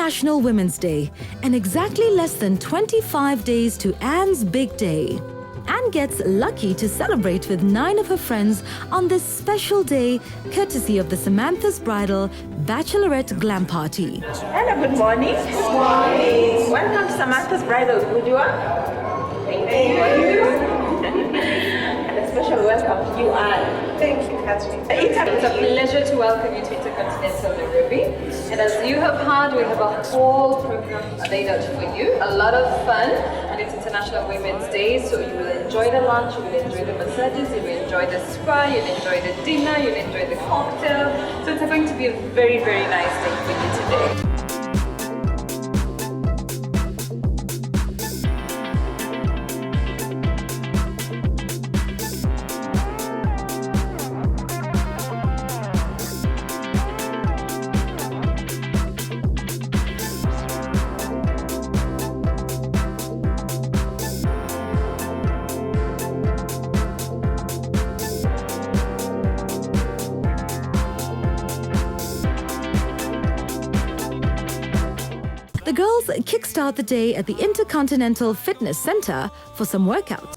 International Women's Day and exactly less than 25 days to Anne's big day. Anne gets lucky to celebrate with 9 of her friends on this special day, courtesy of the Samantha's Bridal Bachelorette Glam Party. Hello, good morning. Good morning. Welcome to Samantha's Bridal Boudoir. Thank you. And a special welcome to you, Anne. Thank you, Catherine. It's a pleasure to welcome you to Intercontinental Nairobi. And as you have heard, we have a whole program laid out for you. A lot of fun, and it's International Women's Day, so you will enjoy the lunch, you will enjoy the massages, you will enjoy the spa, you'll enjoy the dinner, you'll enjoy the cocktail. So it's going to be a very, very nice day for you today. The girls kickstart the day at the Intercontinental Fitness Center for some workouts.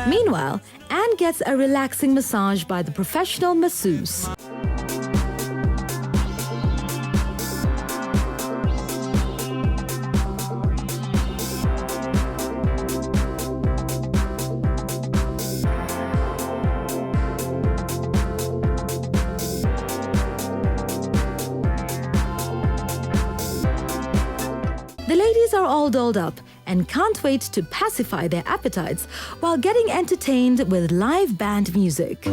Meanwhile, Anne gets a relaxing massage by the professional masseuse. The ladies are all dolled up and can't wait to pacify their appetites while getting entertained with live band music.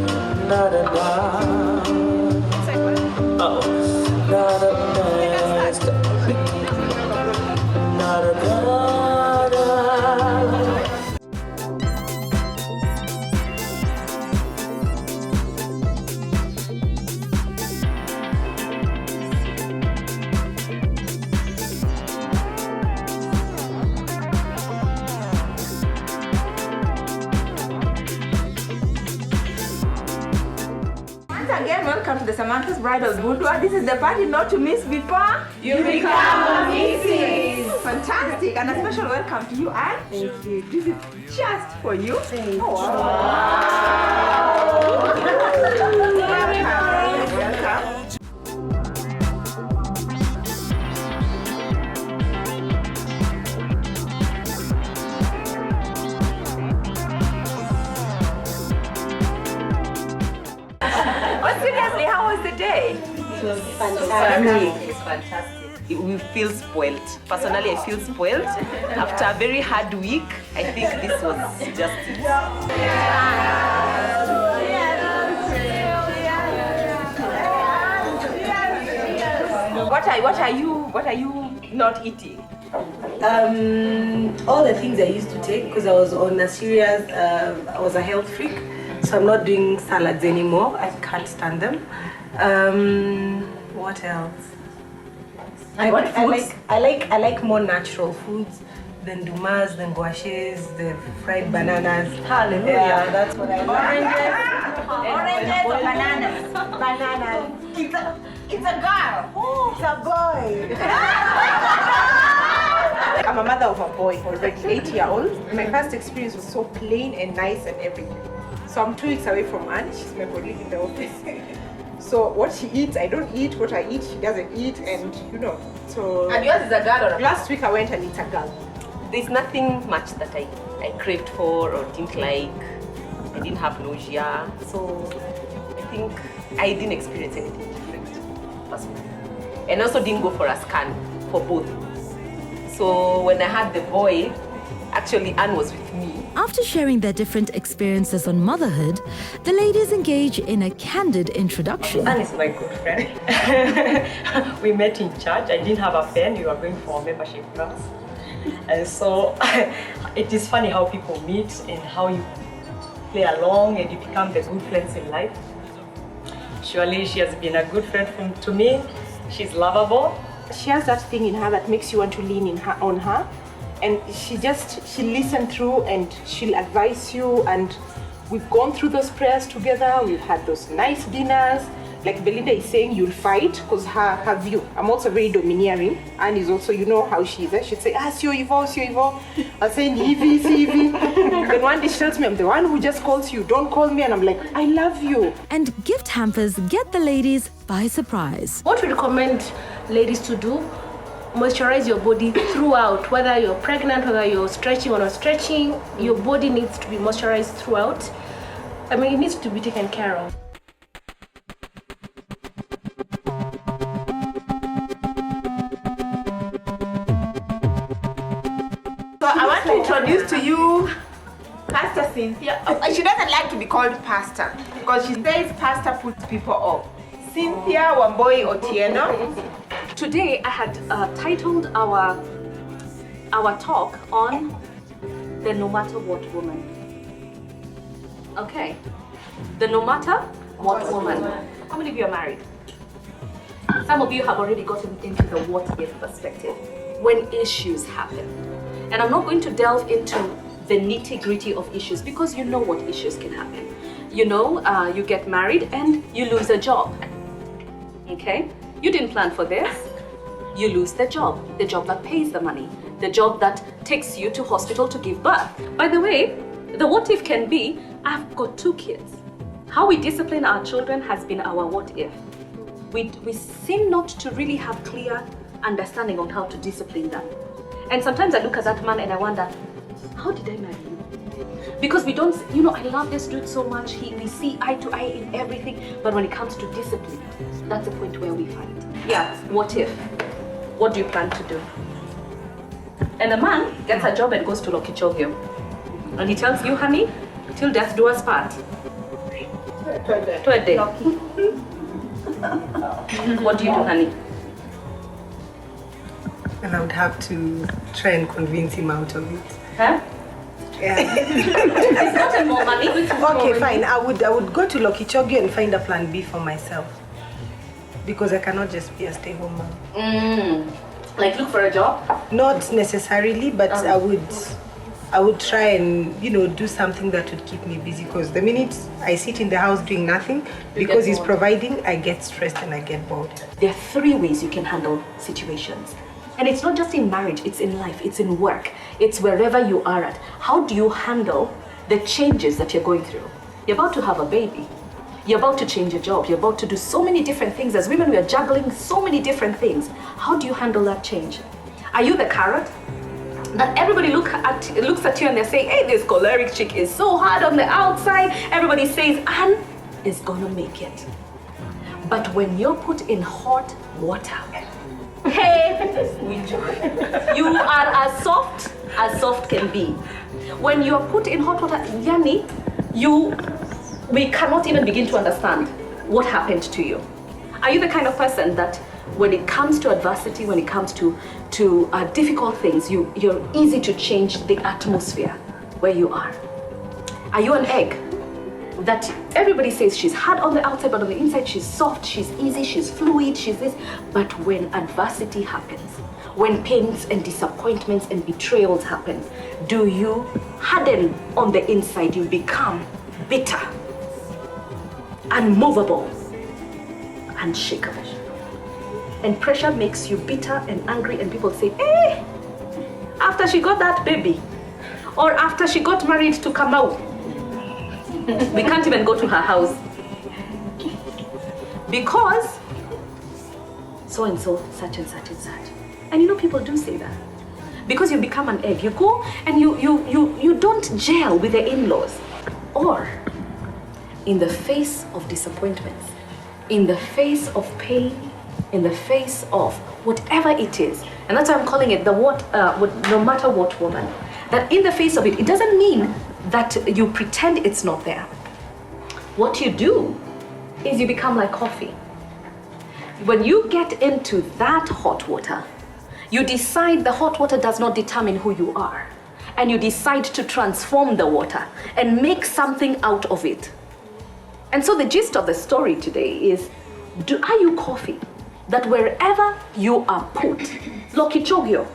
Once again, welcome to the Samantha's Bridal Boudoir. This is the party not to miss before you become a Mrs. Fantastic, and a special welcome to you, Anne. Thank you. This is just for you. Thank you. Wow. Welcome. But seriously, how was the day? It was fantastic. It's fantastic. We feel spoiled. Personally, I feel spoiled. After a very hard week, I think this was just it. What are you not eating? All the things I used to take, because I was on a serious, I was a health freak, so I'm not doing salads anymore. I can't stand them. What else? I like more natural foods than dumas, than gouaches, the fried bananas. Hallelujah! Yeah, that's what I like. Oranges or bananas? Bananas. It's a girl. Oh, it's a boy. I'm a mother of a boy already, 8-year-old. My first experience was so plain and nice and everything. So I'm 2 weeks away from Anne. She's my colleague in the office. So what she eats, I don't eat. What I eat, she doesn't eat, and you know. So. And yours is a girl, or last week I went and it's a girl. There's nothing much that I craved for or didn't like. I didn't have nausea, so I think I didn't experience anything different personally. And also didn't go for a scan for both. So when I had the boy, actually Anne was with me. After sharing their different experiences on motherhood, the ladies engage in a candid introduction. Anne is my good friend. We met in church. I didn't have a friend. We were going for a membership class. And so it is funny how people meet and how you play along and you become the good friends in life. Surely she has been a good friend to me. She's lovable. She has that thing in her that makes you want to lean on her. and she listened through and she'll advise you, and we've gone through those prayers together. We've had those nice dinners. Like Belinda is saying, you'll fight because her view. I'm also very domineering, and is also, you know how she is. She'd say, sio hivyo. I'll say, hivi. Then one day she tells me, I'm the one who just calls you, don't call me. And I'm like, I love you. And gift hampers get the ladies by surprise. What we recommend ladies to do, moisturize your body throughout. Whether you're pregnant, whether you're stretching or not stretching, your body needs to be moisturized throughout. I mean, it needs to be taken care of. So I want to introduce to you Pastor Cynthia. She doesn't like to be called Pastor because she says Pastor puts people off. Cynthia Wamboi Otieno. Today I had titled our talk on the no matter what woman. Okay, the no matter what woman. How many of you are married? Some of you have already gotten into the what if perspective when issues happen. And I'm not going to delve into the nitty-gritty of issues because you know what issues can happen. You know, you get married and you lose a job. Okay? You didn't plan for this. You lose the job that pays the money, the job that takes you to hospital to give birth. By the way, the what if can be, I've got 2 kids. How we discipline our children has been our what if. We seem not to really have clear understanding on how to discipline them. And sometimes I look at that man and I wonder, how did I marry you? Because we don't, I love this dude so much. We see eye to eye in everything. But when it comes to discipline, that's the point where we fight. Yeah, what if? What do you plan to do? And the man gets a job and goes to Lokichogyo. And he tells you, honey, till death do us part. To a day. What do you do, honey? And I would have to try and convince him out of it. Huh? Yeah. It's not more money. Okay, fine. I would go to Lokichogyo and find a plan B for myself. Because I cannot just be a stay-home mom. Like look for a job? Not necessarily, but I would try and do something that would keep me busy. Because the minute I sit in the house doing nothing, because he's providing, I get stressed and I get bored. There are 3 ways you can handle situations. And it's not just in marriage, it's in life, it's in work, it's wherever you are at. How do you handle the changes that you're going through? You're about to have a baby. You're about to change your job. You're about to do so many different things. As women, we are juggling so many different things. How do you handle that change? Are you the carrot that everybody looks at you and they're saying, hey, this choleric chick is so hard on the outside. Everybody says, Anne is gonna make it. But when you're put in hot water, hey, you are as soft can be. When you are put in hot water, Yani, we cannot even begin to understand what happened to you. Are you the kind of person that when it comes to adversity, when it comes to difficult things, you're easy to change the atmosphere where you are? Are you an egg that everybody says she's hard on the outside, but on the inside she's soft, she's easy, she's fluid, she's this? But when adversity happens, when pains and disappointments and betrayals happen, do you harden on the inside? You become bitter, unmovable, unshakable. And pressure makes you bitter and angry, and people say, hey, after she got that baby, or after she got married to Kamau, we can't even go to her house. Because so-and-so, such and such and such. And people do say that. Because you become an egg. You go and you don't gel with the in-laws. Or in the face of disappointments, in the face of pain, in the face of whatever it is. And that's why I'm calling it the no matter what woman. That in the face of it, it doesn't mean that you pretend it's not there. What you do is you become like coffee. When you get into that hot water, you decide the hot water does not determine who you are. And you decide to transform the water and make something out of it. And so the gist of the story today is, are you coffee that wherever you are put, Lokichogyo,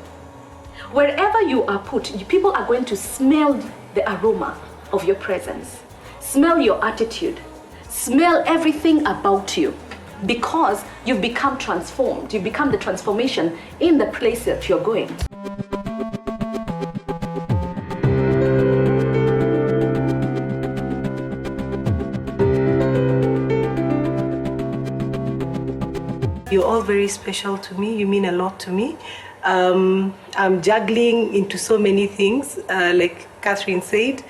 Wherever you are put, people are going to smell the aroma of your presence, smell your attitude, smell everything about you, because you've become transformed. You've become the transformation in the place that you're going. You're all very special to me. You mean a lot to me. I'm juggling into so many things, like Catherine said.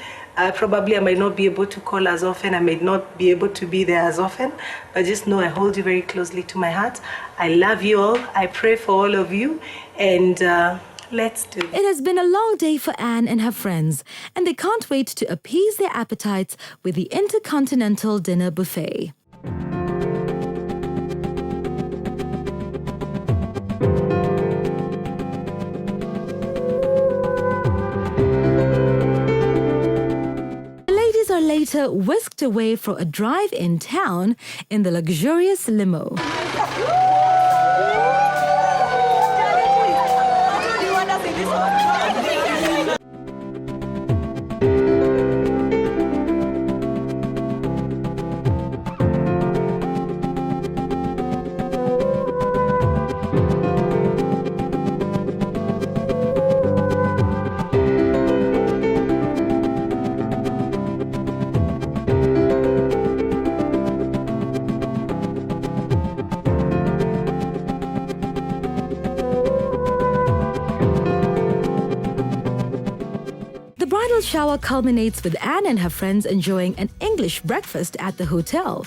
Probably I might not be able to call as often, I might not be able to be there as often, but just know I hold you very closely to my heart. I love you all, I pray for all of you, and let's do it. It has been a long day for Anne and her friends, and they can't wait to appease their appetites with the Intercontinental Dinner Buffet. Are later whisked away for a drive in town in the luxurious limo. The bridal shower culminates with Anne and her friends enjoying an English breakfast at the hotel.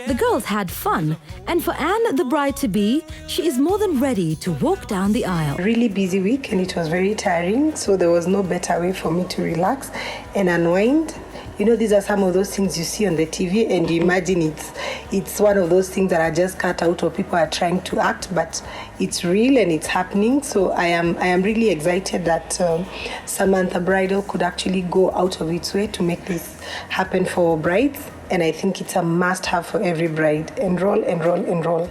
The girls had fun, and for Anne, the bride-to-be, she is more than ready to walk down the aisle. Really busy week and it was very tiring, so there was no better way for me to relax and unwind. You know, these are some of those things you see on the TV and you imagine it's one of those things that are just cut out or people are trying to act, but it's real and it's happening. So I am really excited that Samantha Bridal could actually go out of its way to make this happen for brides. And I think it's a must-have for every bride. Enroll, enroll, enroll.